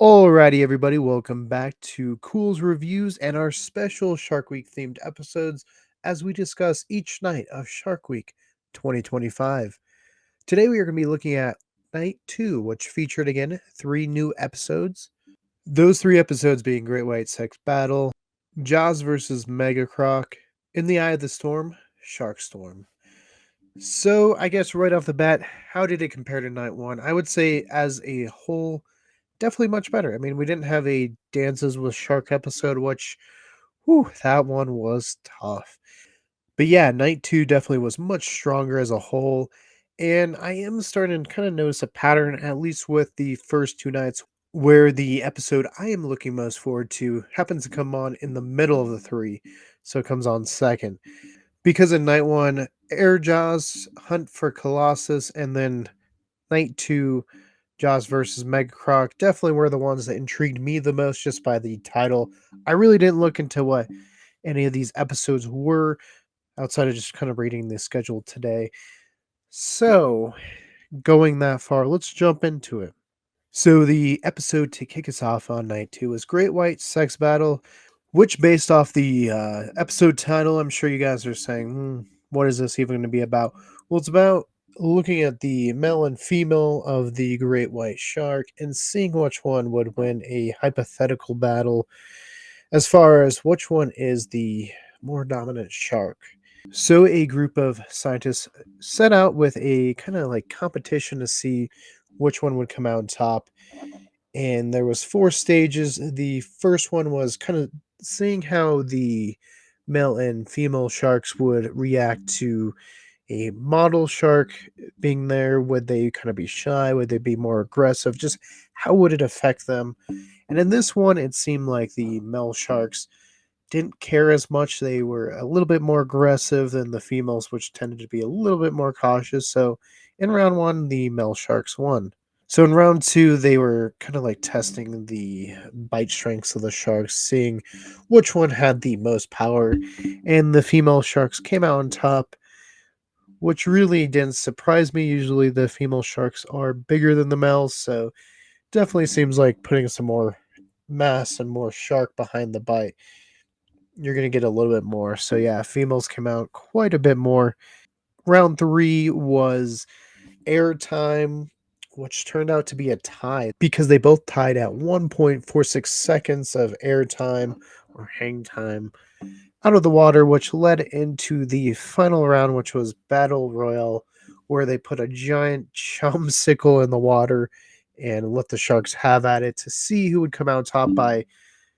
Alrighty, everybody, welcome back to Culz Reviews and our special Shark Week themed episodes as we discuss each night of Shark Week 2025. Today, we are going to be looking at night 2, which featured again 3 new episodes. Those 3 episodes being Great White Sex Battle, Jaws vs. Mega Croc, In the Eye of the Storm, Shark Storm. So, I guess right off the bat, how did it compare to night 1? I would say, as a whole, definitely much better. I mean, we didn't have a Dances with Shark episode, which, that one was tough. But yeah, night 2 definitely was much stronger as a whole. And I am starting to kind of notice a pattern, at least with the first 2 nights, where the episode I am looking most forward to happens to come on in the middle of the 3. So it comes on second. Because in night 1, Air Jaws, Hunt for Colossus, and then night 2, Jaws versus Mega Croc definitely were the ones that intrigued me the most just by the title. I really didn't look into what any of these episodes were outside of just kind of reading the schedule today. So, going that far, let's jump into it. So, the episode to kick us off on night 2 is Great White Sex Battle, which, based off the episode title, I'm sure you guys are saying, what is this even going to be about? Well, it's about looking at the male and female of the great white shark and seeing which one would win a hypothetical battle as far as which one is the more dominant shark. So a group of scientists set out with a kind of like competition to see which one would come out on top, and there was 4 stages. The first one was kind of seeing how the male and female sharks would react to a model shark being there. Would they kind of be shy? Would they be more aggressive? Just how would it affect them? And in this one, it seemed like the male sharks didn't care as much. They were a little bit more aggressive than the females, which tended to be a little bit more cautious. So in round 1, the male sharks won. So in round 2, they were kind of like testing the bite strengths of the sharks, seeing which one had the most power. And the female sharks came out on top, which really didn't surprise me. Usually the female sharks are bigger than the males, so definitely seems like putting some more mass and more shark behind the bite, you're going to get a little bit more. So yeah, females came out quite a bit more. Round 3 was airtime, which turned out to be a tie because they both tied at 1.46 seconds of airtime or hang time out of the water, which led into the final round, which was Battle Royale, where they put a giant chum sickle in the water and let the sharks have at it to see who would come out top by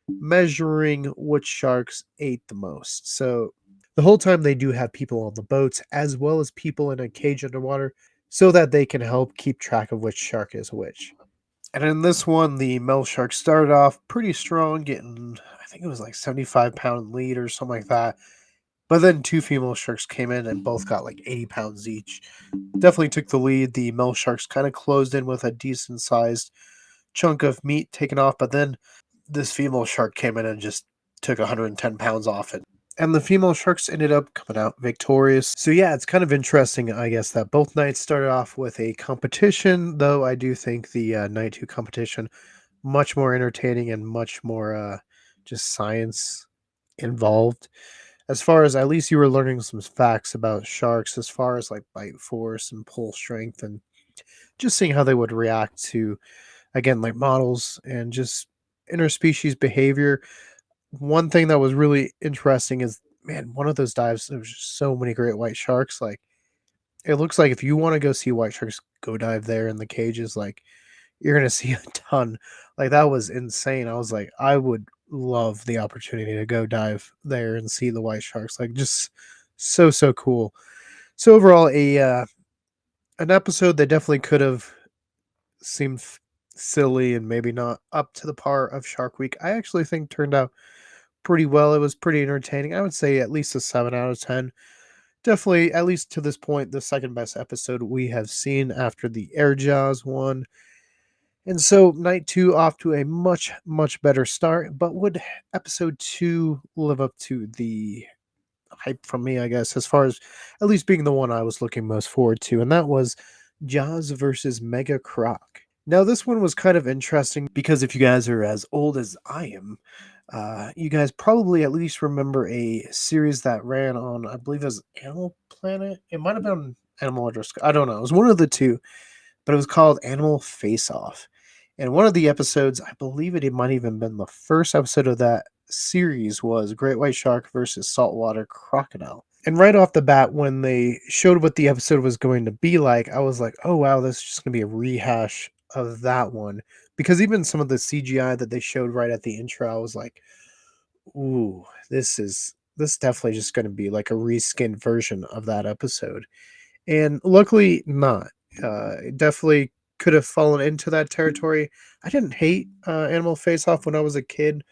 measuring which sharks ate the most. So the whole time they do have people on the boats as well as people in a cage underwater so that they can help keep track of which shark is which. And in this one, the male shark started off pretty strong, getting, I think it was like 75-pound lead or something like that. But then 2 female sharks came in and both got like 80 pounds each. Definitely took the lead. The male sharks kind of closed in with a decent sized chunk of meat taken off, but then this female shark came in and just took 110 pounds off it. And the female sharks ended up coming out victorious. So yeah, it's kind of interesting, I guess, that both nights started off with a competition, though I do think the night 2 competition much more entertaining and much more just science involved. As far as at least you were learning some facts about sharks as far as like bite force and pull strength and just seeing how they would react to, again, like models and just interspecies behavior. One thing that was really interesting is, man, one of those dives, there was just so many great white sharks. Like, it looks like if you want to go see white sharks, go dive there in the cages. Like, you're going to see a ton. Like, that was insane. I was like, I would love the opportunity to go dive there and see the white sharks. Like, just so cool. So overall, an episode that definitely could have seemed silly and maybe not up to the par of Shark Week, I actually think turned out pretty well. It was pretty entertaining. I would say at least a 7 out of 10. Definitely, at least to this point, the second best episode we have seen after the Air Jaws one. And so night 2 off to a much better start. But would episode 2 live up to the hype from me, I guess, as far as at least being the one I was looking most forward to? And that was Jaws versus Mega Croc. Now, this one was kind of interesting because if you guys are as old as I am, you guys probably at least remember a series that ran on, I believe it was Animal Planet. It might have been Animal Underscore. I don't know. It was one of the two, but it was called Animal Face Off. And one of the episodes, I believe it might even been the first episode of that series, was Great White Shark versus Saltwater Crocodile. And right off the bat, when they showed what the episode was going to be like, I was like, oh wow, this is just going to be a rehash of that one. Because even some of the CGI that they showed right at the intro, I was like, ooh, this definitely just going to be like a reskinned version of that episode. And luckily not. It definitely could have fallen into that territory. I didn't hate Animal Face Off when I was a kid.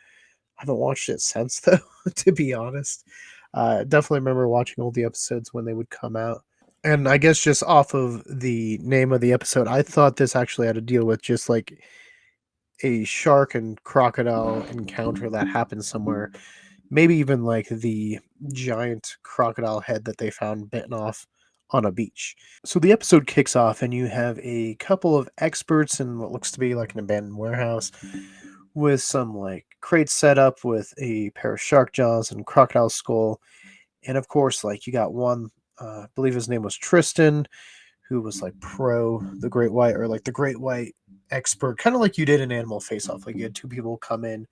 I haven't watched it since though, to be honest. Definitely remember watching all the episodes when they would come out. And I guess just off of the name of the episode, I thought this actually had to deal with just like a shark and crocodile encounter that happened somewhere. Maybe even like the giant crocodile head that they found bitten off on a beach. So the episode kicks off, and you have a couple of experts in what looks to be like an abandoned warehouse with some like crates set up with a pair of shark jaws and crocodile skull. And of course, like you got one, I believe his name was Tristan, who was like pro the great white, or like the great white expert, kind of like you did in Animal Face Off. Like you had two people come in,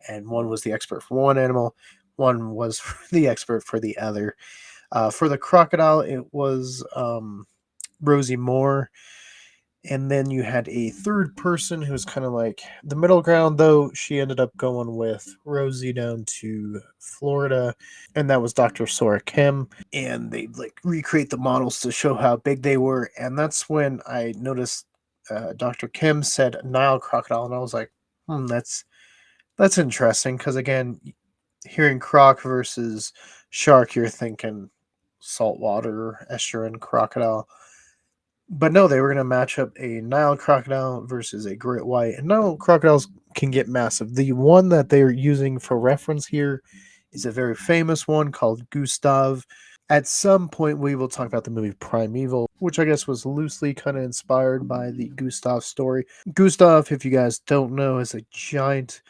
and one was the expert for one animal, one was the expert for the other. For the crocodile, it was Rosie Moore. And then you had a third person who was kind of like the middle ground, though she ended up going with Rosie down to Florida, and that was Dr. Sora Kim. And they like recreate the models to show how big they were. And that's when I noticed Dr. Kim said Nile crocodile, and I was like, that's interesting because again, hearing Croc versus shark, you're thinking saltwater estuarine crocodile. But no, they were going to match up a Nile crocodile versus a great white. And Nile crocodiles can get massive. The one that they're using for reference here is a very famous one called Gustav. At some point, we will talk about the movie Primeval, which I guess was loosely kind of inspired by the Gustav story. Gustav, if you guys don't know, is a giant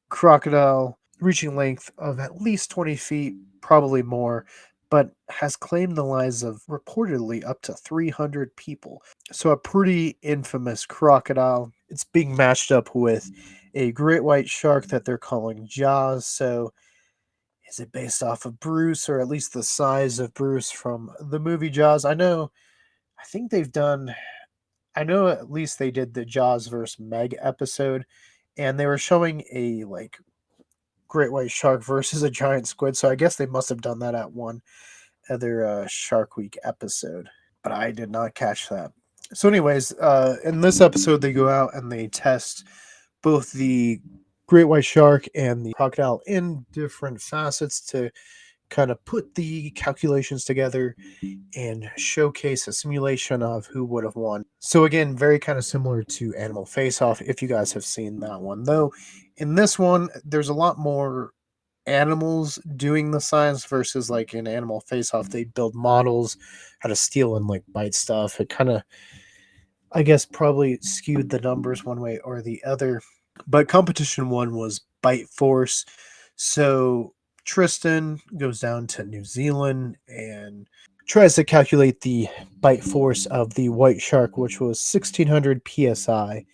crocodile reaching length of at least 20 feet, probably more, but has claimed the lives of reportedly up to 300 people. So a pretty infamous crocodile. It's being matched up with a great white shark that they're calling Jaws. So is it based off of Bruce, or at least the size of Bruce from the movie Jaws? I think they've done, I know at least they did the Jaws versus Meg episode, and they were showing a like great white shark versus a giant squid. So I guess they must have done that at one other Shark Week episode, but I did not catch that. So, anyways, in this episode, they go out and they test both the great white shark and the crocodile in different facets to kind of put the calculations together and showcase a simulation of who would have won. So again, very kind of similar to Animal Face Off, if you guys have seen that one. Though in this one, there's a lot more animals doing the science versus like in Animal Face Off, they build models, how to steal and like bite stuff. It kind of, I guess, probably skewed the numbers one way or the other. But competition one was bite force. So Tristan goes down to New Zealand and tries to calculate the bite force of the white shark, which was 1600 psi.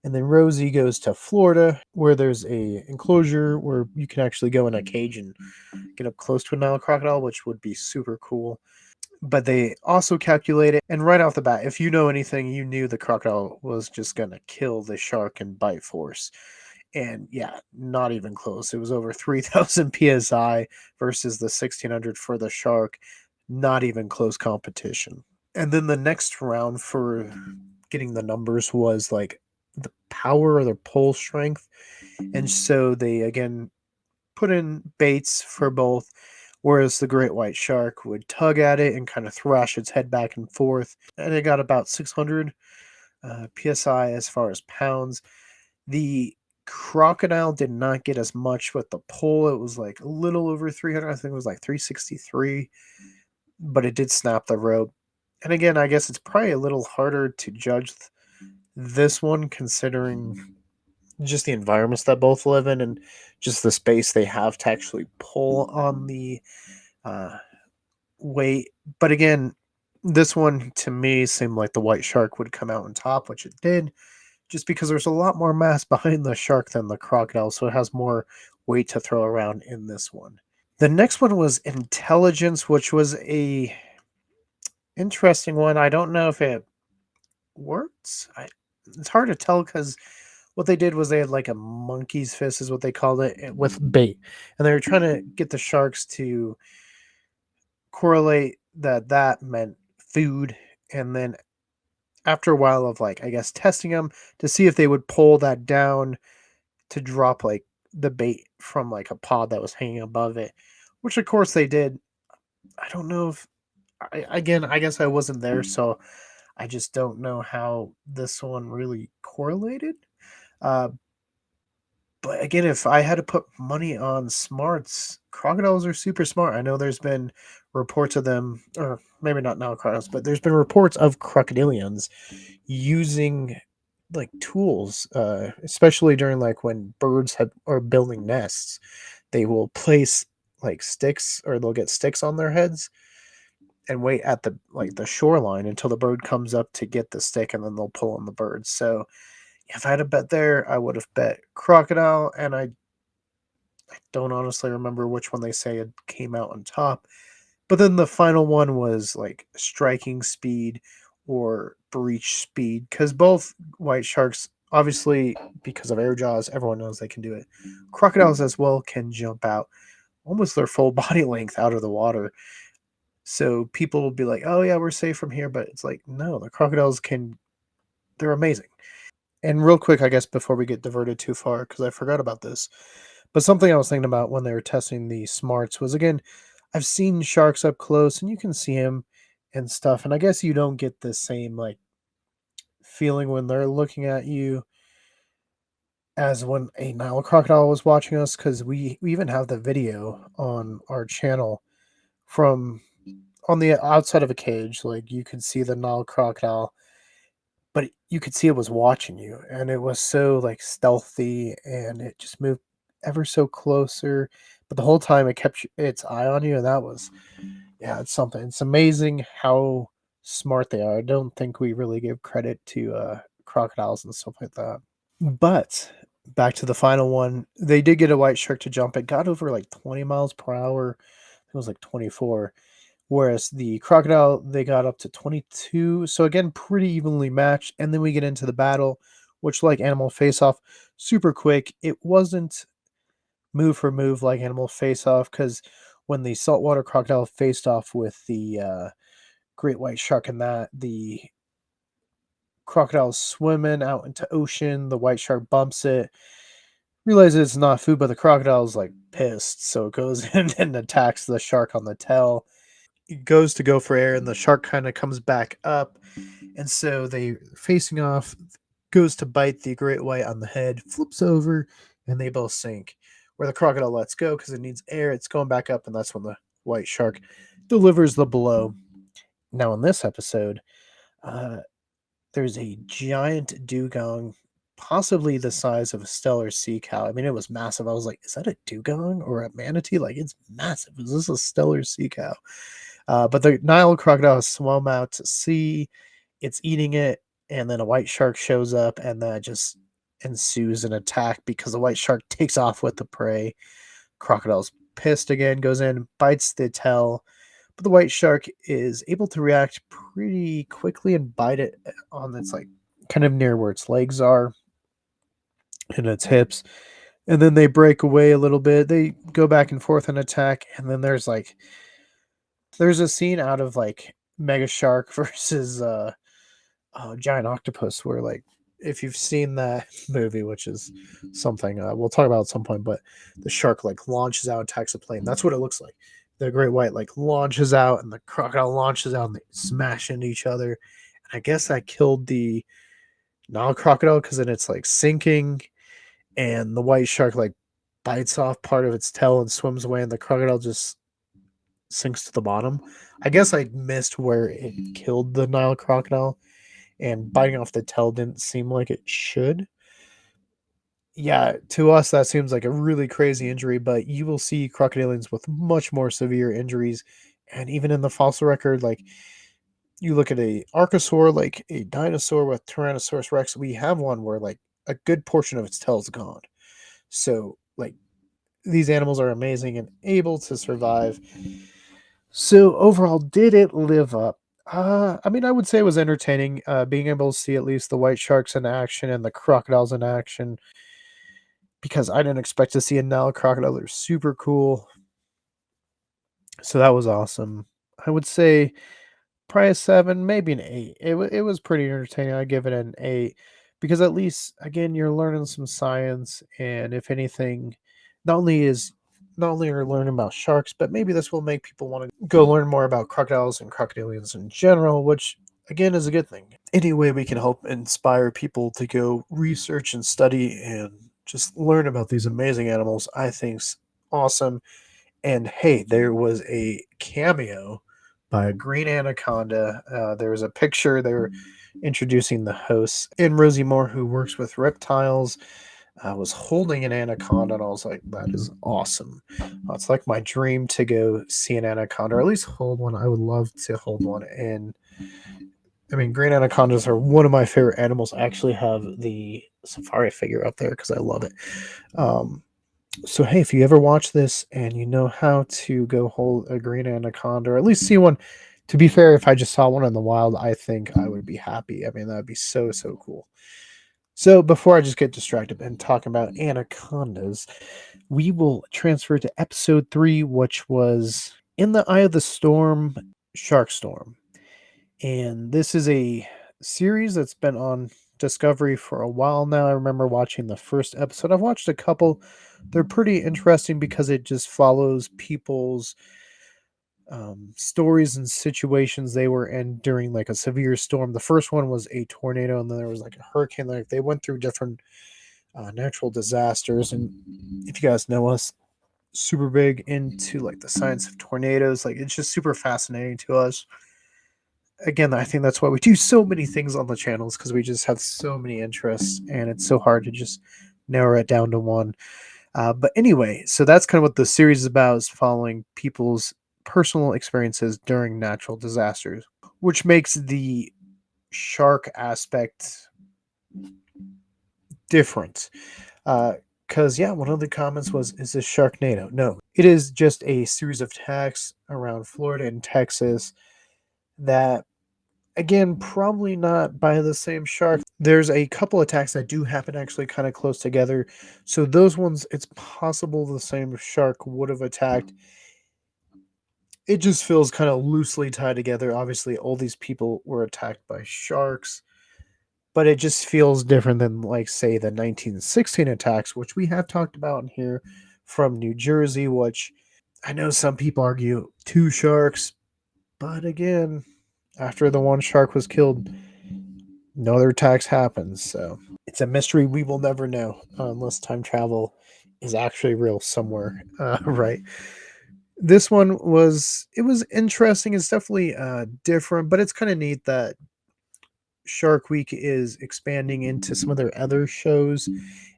And then Rosie goes to Florida, where there's a enclosure where you can actually go in a cage and get up close to a Nile crocodile, which would be super cool. But they also calculate it, and right off the bat, if you know anything, you knew the crocodile was just gonna kill the shark in bite force. And yeah, not even close. It was over 3000 psi versus the 1600 for the shark. Not even close competition. And then the next round for getting the numbers was like the power or the pull strength. And so they again put in baits for both, whereas the great white shark would tug at it and kind of thrash its head back and forth. And it got about 600 psi as far as pounds. The crocodile did not get as much with the pull. It was like a little over 300. I think it was like 363, but it did snap the rope. And again, I guess it's probably a little harder to judge This one, considering just the environments that both live in and just the space they have to actually pull on the uh, weight. But again, this one to me seemed like the white shark would come out on top, which it did, just because there's a lot more mass behind the shark than the crocodile, so it has more weight to throw around in this one. The next one was intelligence, which was a interesting one. I don't know if it works. It's hard to tell because what they did was they had like a monkey's fist, is what they called it, with bait, and they were trying to get the sharks to correlate that meant food, and then after a while of like I guess testing them to see if they would pull that down to drop like the bait from like a pod that was hanging above it, which of course they did. I don't know if again, I guess I wasn't there, so I just don't know how this one really correlated. Uh, but again, if I had to put money on smarts, crocodiles are super smart. I know there's been reports of them, or maybe not now crocodiles, but there's been reports of crocodilians using like tools, especially during like when birds are building nests. They will place like sticks, or they'll get sticks on their heads and wait at the shoreline until the bird comes up to get the stick, and then they'll pull on the bird. So if I had a bet there, I would have bet crocodile, and I don't honestly remember which one they say it came out on top. But then the final one was like striking speed or breach speed, because both white sharks, obviously because of air jaws, everyone knows they can do it. Crocodiles as well can jump out almost their full body length out of the water. So people will be like, "Oh yeah, we're safe from here," but it's like, no, the crocodiles can. They're amazing. And real quick, I guess before we get diverted too far, because I forgot about this, but something I was thinking about when they were testing the smarts was, again, I've seen sharks up close and you can see them and stuff, and I guess you don't get the same like feeling when they're looking at you as when a Nile crocodile was watching us, because we even have the video on our channel from on the outside of a cage. Like you could see the Nile crocodile, but you could see it was watching you, and it was so like stealthy, and it just moved ever so closer, but the whole time it kept its eye on you, and that was, yeah, it's something. It's amazing how smart they are. I don't think we really give credit to crocodiles and stuff like that. But back to the final one, they did get a white shark to jump. It got over like 20 miles per hour. It was like 24. Whereas the crocodile, they got up to 22. So again, pretty evenly matched. And then we get into the battle, which, like Animal Face Off, super quick. It wasn't move for move like Animal Face Off, because when the saltwater crocodile faced off with the great white shark, and that the crocodile's swimming out into ocean, the white shark bumps it, realizes it's not food, but the crocodile's like pissed, so it goes in and attacks the shark on the tail. It goes to go for air, and the shark kind of comes back up, and so they facing off. Goes to bite the great white on the head, flips over, and they both sink. Where the crocodile lets go because it needs air, it's going back up, and that's when the white shark delivers the blow. Now, in this episode, uh, there's a giant dugong, possibly the size of a stellar sea cow. I mean, it was massive. I was like, is that a dugong or a manatee? Like, it's massive. Is this a stellar sea cow? But the Nile crocodile has swum out to sea. It's eating it, and then a white shark shows up, and that just ensues an attack because the white shark takes off with the prey. Crocodile's pissed again, goes in, bites the tail, but the white shark is able to react pretty quickly and bite it on its like kind of near where its legs are and its hips. And then they break away a little bit. They go back and forth and attack, and then there's a scene out of like Mega Shark versus Giant Octopus, where like if you've seen that movie, which is something we'll talk about at some point, but the shark like launches out, attacks a plane. That's what it looks like. The great white like launches out, and the crocodile launches out, and they smash into each other. And I guess that killed the Nile crocodile because then it's like sinking, and the white shark like bites off part of its tail and swims away, and the crocodile just sinks to the bottom. I guess I missed where it killed the Nile crocodile and biting off the tail didn't seem like it should. Yeah, to us that seems like a really crazy injury, but you will see crocodilians with much more severe injuries. And even in the fossil record, like you look at a archosaur, like a dinosaur with Tyrannosaurus Rex, we have one where like a good portion of its tail is gone. So like these animals are amazing and able to survive. So overall, did it live up? I mean, I would say it was entertaining. Being able to see at least the white sharks in action and the crocodiles in action, because I didn't expect to see a Nile crocodile. They're super cool. So that was awesome. I would say probably a 7, maybe an 8. It was pretty entertaining. I give it an 8 because at least again you're learning some science, and if anything, not only is not only are you learning about sharks, but maybe this will make people want to go learn more about crocodiles and crocodilians in general, which again is a good thing. Any way we can help inspire people to go research and study and just learn about these amazing animals, I think's awesome. And hey, there was a cameo by a green anaconda. There was a picture. They were introducing the host, and Rosie Moore, who works with reptiles, was holding an anaconda, and I was like, "That is awesome." It's like my dream to go see an anaconda, or at least hold one. I would love to hold one. And I mean, green anacondas are one of my favorite animals. I actually have the safari figure up there because I love it. Um, so hey, if you ever watch this and you know how to go hold a green anaconda, or at least see one, to be fair, if I just saw one in the wild, I think I would be happy. I mean, that would be so cool. So before I just get distracted and talking about anacondas, we will transfer to episode 3, which was In the Eye of the Storm, Shark Storm. And this is a series that's been on Discovery for a while now. I remember watching the first episode. I've watched a couple. They're pretty interesting because it just follows people's stories and situations they were in during like a severe storm. The first one was a tornado, and then there was like a hurricane. Like they went through different natural disasters. And if you guys know us, super big into like the science of tornadoes. Like it's just super fascinating to us. Again, I think that's why we do so many things on the channels, because we just have so many interests and it's so hard to just narrow it down to one. But anyway, so that's kind of what the series is about, is following people's personal experiences during natural disasters, which makes the shark aspect different. Because, yeah, one of the comments was, is this Sharknado? No, it is just a series of attacks around Florida and Texas that, again, probably not by the same shark. There's a couple attacks that do happen actually kind of close together. So those ones, it's possible the same shark would have attacked. It just feels kind of loosely tied together. Obviously, all these people were attacked by sharks, but it just feels different than, like, say, the 1916 attacks, which we have talked about in here, from New Jersey, which I know some people argue 2 sharks, but again, after the one shark was killed, no other attacks happened. So it's a mystery we will never know unless time travel is actually real somewhere, right? This one was, it was interesting. It's definitely different, but it's kind of neat that Shark Week is expanding into some of their other shows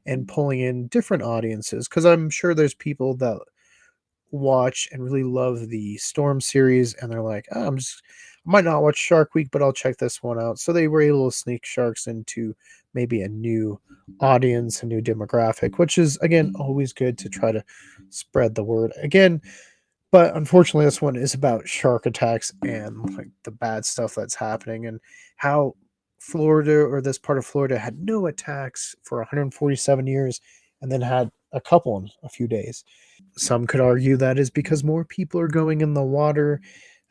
and pulling in different audiences, because I'm sure there's people that watch and really love the Storm series, and they're like, oh, I might not watch Shark Week, but I'll check this one out. So they were able to sneak sharks into maybe a new audience, a new demographic, which is again always good to try to spread the word. Again, but unfortunately, this one is about shark attacks and like the bad stuff that's happening, and how Florida, or this part of Florida, had no attacks for 147 years and then had a couple in a few days. Some could argue that is because more people are going in the water.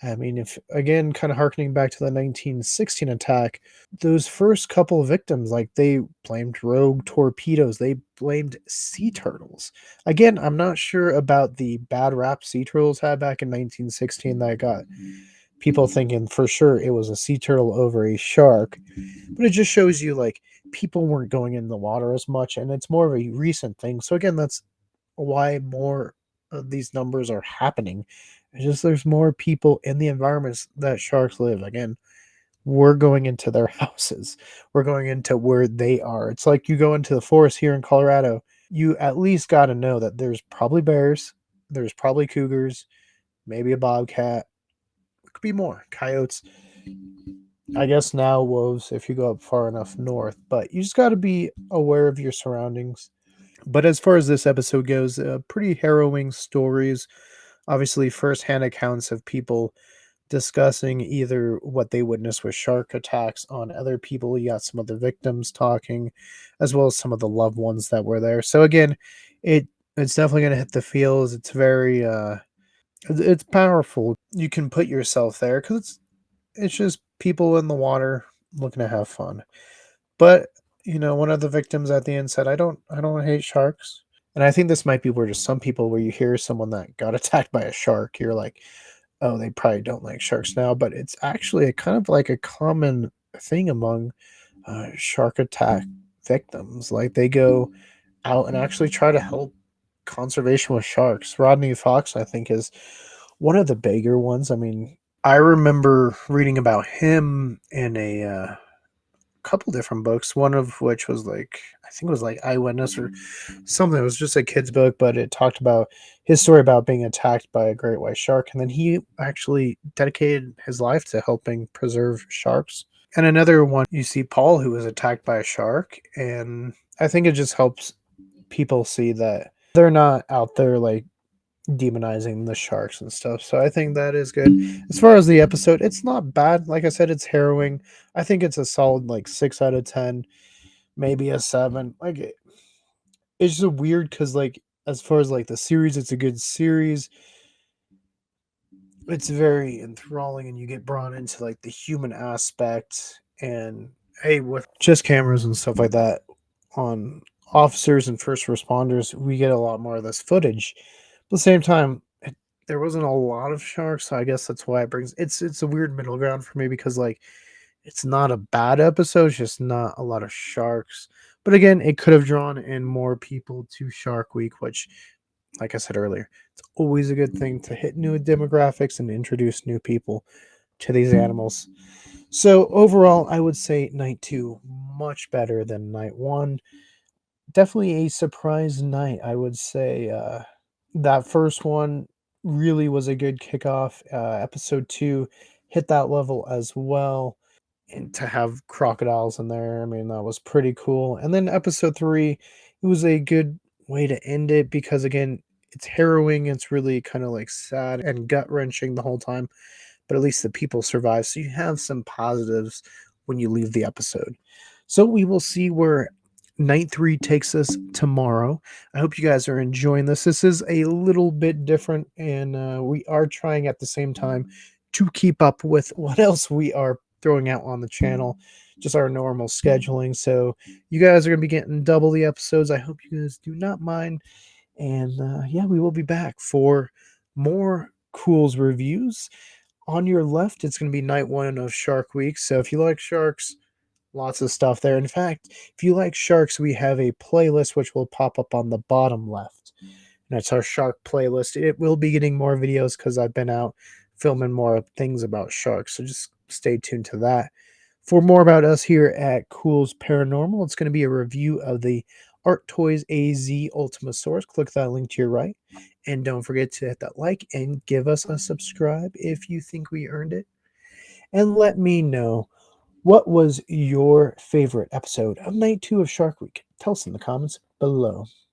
I mean, if again, kind of harkening back to the 1916 attack, those first couple of victims, like they blamed rogue torpedoes, they blamed sea turtles. Again, I'm not sure about the bad rap sea turtles had back in 1916 that got people thinking for sure it was a sea turtle over a shark. But it just shows you like people weren't going in the water as much, and it's more of a recent thing. So again, that's why more of these numbers are happening. It's just there's more people in the environments that sharks live. Again, we're going into their houses. We're going into where they are. It's like you go into the forest here in Colorado. You at least got to know that there's probably bears, there's probably cougars, maybe a bobcat. It could be more coyotes. I guess now wolves if you go up far enough north. But you just got to be aware of your surroundings. But as far as this episode goes, pretty harrowing stories. Obviously, firsthand accounts of people discussing either what they witnessed with shark attacks on other people. You got some of the victims talking, as well as some of the loved ones that were there. So again, it it's definitely gonna hit the feels. It's very it's powerful. You can put yourself there because it's just people in the water looking to have fun. But one of the victims at the end said, I don't hate sharks. And I think this might be where just some people where you hear someone that got attacked by a shark, you're like, oh, they probably don't like sharks now, but it's actually a kind of like a common thing among shark attack victims. Like they go out and actually try to help conservation with sharks. Rodney Fox, I think, is one of the bigger ones. I mean, I remember reading about him in a couple different books, one of which was like, I think it was like Eyewitness or something. It was just a kid's book, but it talked about his story about being attacked by a great white shark. And then he actually dedicated his life to helping preserve sharks. And another one, you see Paul, who was attacked by a shark. And I think it just helps people see that they're not out there like demonizing the sharks and stuff. So I think that is good. As far as the episode, it's not bad. Like I said, it's harrowing. I think it's a solid like 6 out of 10, maybe a 7. Like it's just weird cuz like as far as like the series, it's a good series. It's very enthralling and you get brought into like the human aspect and hey, with just cameras and stuff like that on officers and first responders, we get a lot more of this footage. But at the same time, there wasn't a lot of sharks, so I guess that's why it brings it's a weird middle ground for me because like it's not a bad episode, it's just not a lot of sharks. But again, it could have drawn in more people to Shark Week, which like I said earlier, it's always a good thing to hit new demographics and introduce new people to these animals. So overall, I would say night 2 much better than night 1. Definitely a surprise night, I would say. That first one really was a good kickoff. Episode 2 hit that level as well. And to have crocodiles in there, I mean, that was pretty cool. And then episode 3, it was a good way to end it because, again, it's harrowing. It's really kind of like sad and gut wrenching the whole time, but at least the people survive. So you have some positives when you leave the episode. So we will see where night 3 takes us tomorrow. I hope you guys are enjoying this. This is a little bit different, and we are trying at the same time to keep up with what else we are throwing out on the channel, just our normal scheduling. So you guys are going to be getting double the episodes. I hope you guys do not mind. And yeah, we will be back for more Culz reviews. On your left, it's going to be night 1 of Shark Week. So if you like sharks, lots of stuff there. In fact, if you like sharks, we have a playlist which will pop up on the bottom left. And it's our shark playlist. It will be getting more videos because I've been out filming more things about sharks. So just stay tuned to that. For more about us here at Culz Paranormal, it's going to be a review of the Arttoys AZ Ultimasaurus. Click that link to your right. And don't forget to hit that like and give us a subscribe if you think we earned it. And let me know, what was your favorite episode of night 2 of Shark Week? Tell us in the comments below.